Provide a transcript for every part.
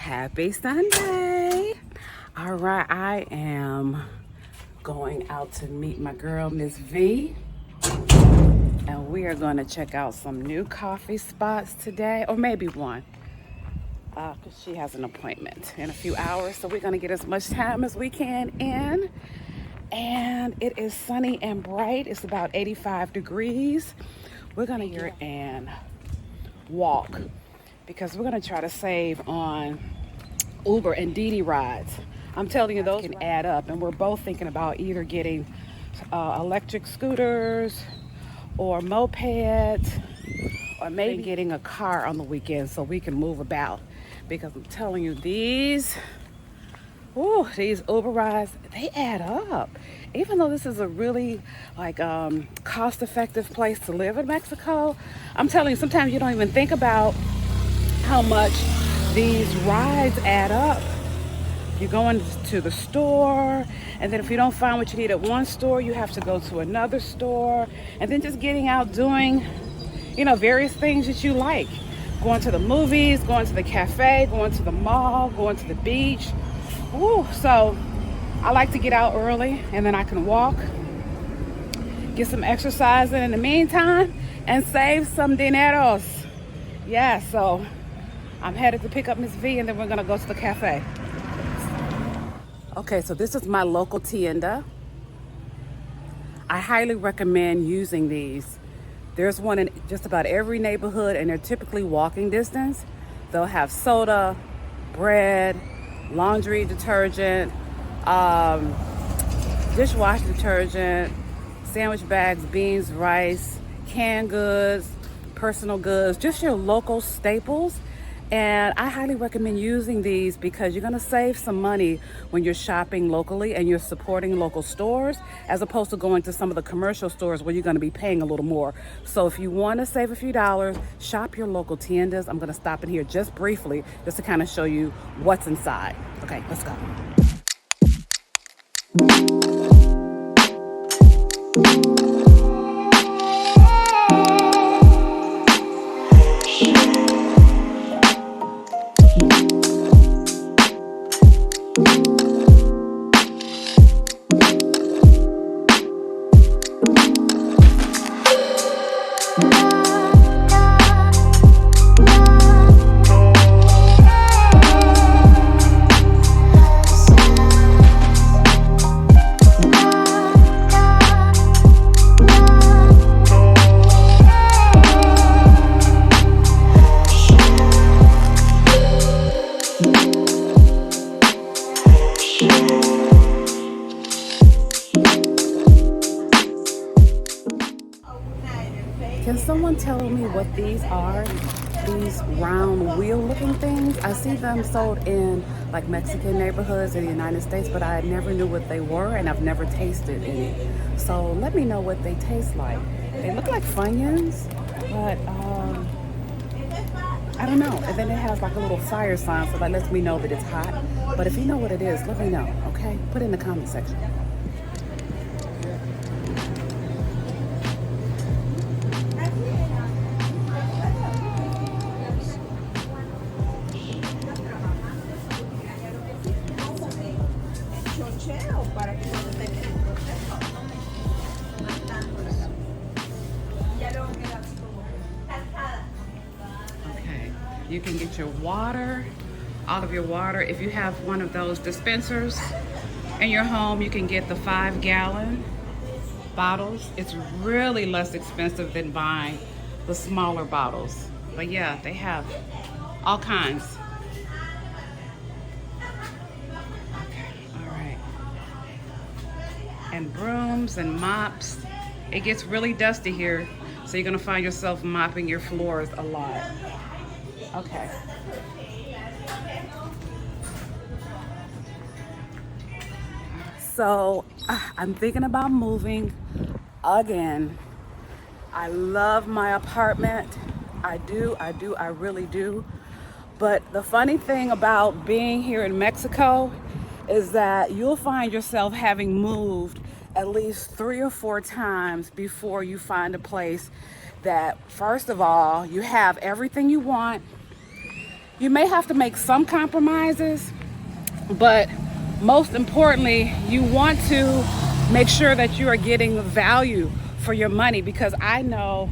Happy Sunday. All right, I am going out to meet my girl, Miss V. And we are going to check out some new coffee spots today, or maybe one. Because she has an appointment in a few hours. So we're going to get as much time as we can in. And it is sunny and bright. It's about 85 degrees. We're going to get and walk because we're going to try to save on Uber and Didi rides. I'm telling you, those can add up. And we're both thinking about either getting electric scooters or mopeds, or maybe getting a car on the weekend so we can move about. Because I'm telling you, these Uber rides, they add up. Even though this is a really cost-effective place to live in Mexico, I'm telling you, sometimes you don't even think about how much these rides add up. You go into the store, and then if you don't find what you need at one store, you have to go to another store, and then just getting out doing, various things that you like. Going to the movies, going to the cafe, going to the mall, going to the beach. So I like to get out early, and then I can walk, get some exercise in the meantime, and save some dineros. Yeah, so I'm headed to pick up Miss V, and then we're gonna go to the cafe. Okay, so this is my local Tienda. I highly recommend using these. There's one in just about every neighborhood, and they're typically walking distance. They'll have soda, bread, laundry detergent, dishwasher detergent, sandwich bags, beans, rice, canned goods, personal goods, just your local staples. And I highly recommend using these because you're going to save some money when you're shopping locally and you're supporting local stores, as opposed to going to some of the commercial stores where you're going to be paying a little more. So if you want to save a few dollars, shop your local tiendas. I'm going to stop in here just briefly just to kind of show you what's inside. Okay, let's go. Can someone tell me what these are? These round wheel looking things? I see them sold in like Mexican neighborhoods in the United States, but I never knew what they were, and I've never tasted any. So let me know what they taste like. They look like Funyuns, but I don't know. And then it has like a little fire sign, so that lets me know that it's hot. But if you know what it is, let me know, okay? Put it in the comment section. You can get your water, all of your water. If you have one of those dispensers in your home, you can get the 5-gallon bottles. It's really less expensive than buying the smaller bottles. But yeah, they have all kinds. Okay, all right. And brooms and mops. It gets really dusty here, so you're gonna find yourself mopping your floors a lot. Okay. So I'm thinking about moving again. I love my apartment. I really do. But the funny thing about being here in Mexico is that you'll find yourself having moved at least 3 or 4 times before you find a place that, first of all, you have everything you want. you may have to make some compromises, but most importantly, you want to make sure that you are getting value for your money, because I know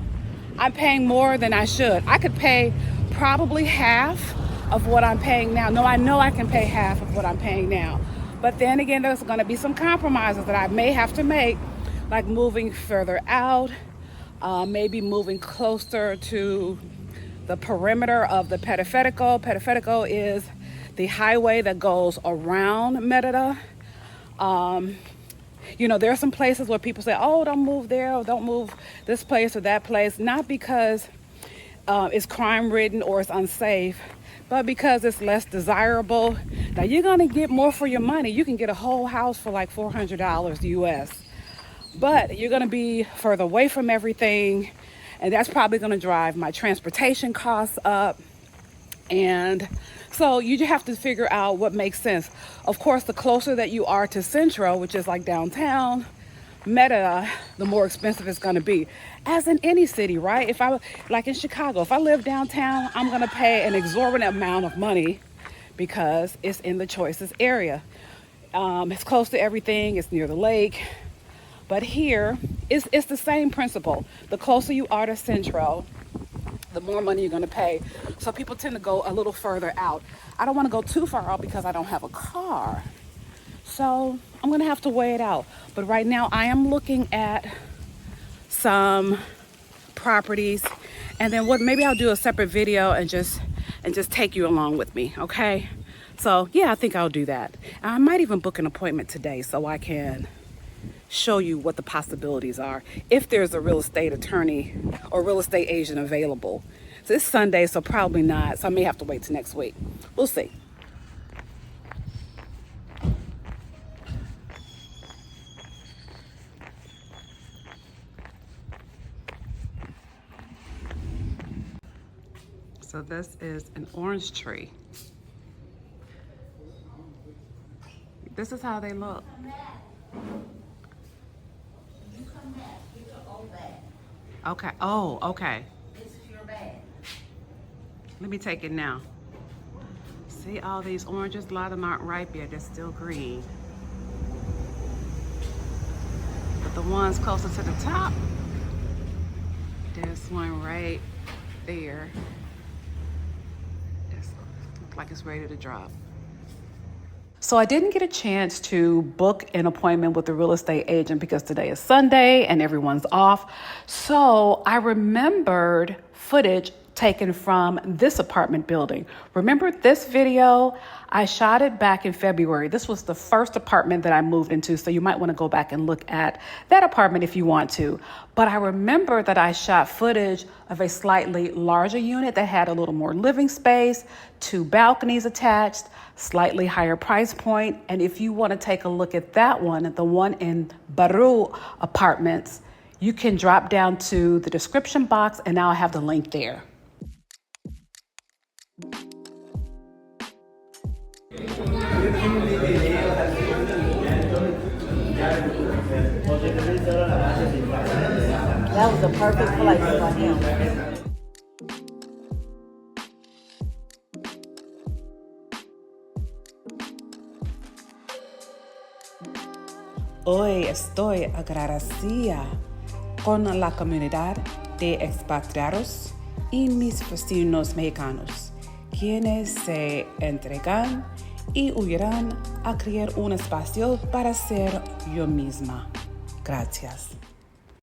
I'm paying more than I should. I could pay probably half of what I'm paying now. No, I know I can pay half of what I'm paying now. But then again, there's going to be some compromises that I may have to make, like moving further out, maybe moving closer to the perimeter of the Periférico. Periférico is the highway that goes around Merida. You know, there are some places where people say, oh, don't move there, or don't move this place or that place, not because it's crime-ridden or it's unsafe, but because it's less desirable. Now, you're going to get more for your money. You can get a whole house for like $400 US, but you're going to be further away from everything, and that's probably going to drive my transportation costs up. And so you just have to figure out what makes sense. Of course, the closer that you are to Central, which is like downtown Merida, the more expensive it's going to be, as in any city, right? If I, like in Chicago, if I live downtown, I'm going to pay an exorbitant amount of money because it's in the choicest area. It's close to everything. It's near the lake. But here, it's the same principle. The closer you are to Central, the more money you're going to pay. So people tend to go a little further out. I don't want to go too far out because I don't have a car. So I'm going to have to weigh it out. But right now I am looking at some properties, and then maybe I'll do a separate video and just take you along with me, okay? So yeah, I think I'll do that. I might even book an appointment today so I can show you what the possibilities are, if there's a real estate attorney or real estate agent available. So it's Sunday, so probably not. So I may have to wait till next week. We'll see. So this is an orange tree. This is how they look. Okay. Oh, okay. This is your bag. Let me take it now. See all these oranges? A lot of them aren't ripe yet. They're still green. But the ones closer to the top, there's one right there. It looks like it's ready to drop. So I didn't get a chance to book an appointment with the real estate agent because today is Sunday and everyone's off. So I remembered footage taken from this apartment building. Remember this video? I shot it back in February. This was the first apartment that I moved into, so you might want to go back and look at that apartment if you want to. But I remember that I shot footage of a slightly larger unit that had a little more living space, 2 balconies attached, slightly higher price point. And if you want to take a look at that one, the one in Baru Apartments, you can drop down to the description box and I'll have the link there. That was a perfect place for him. Hoy estoy agradecida con la comunidad de expatriados y mis vecinos mexicanos, quienes se entregan y huirán a crear un espacio para ser yo misma. Gracias.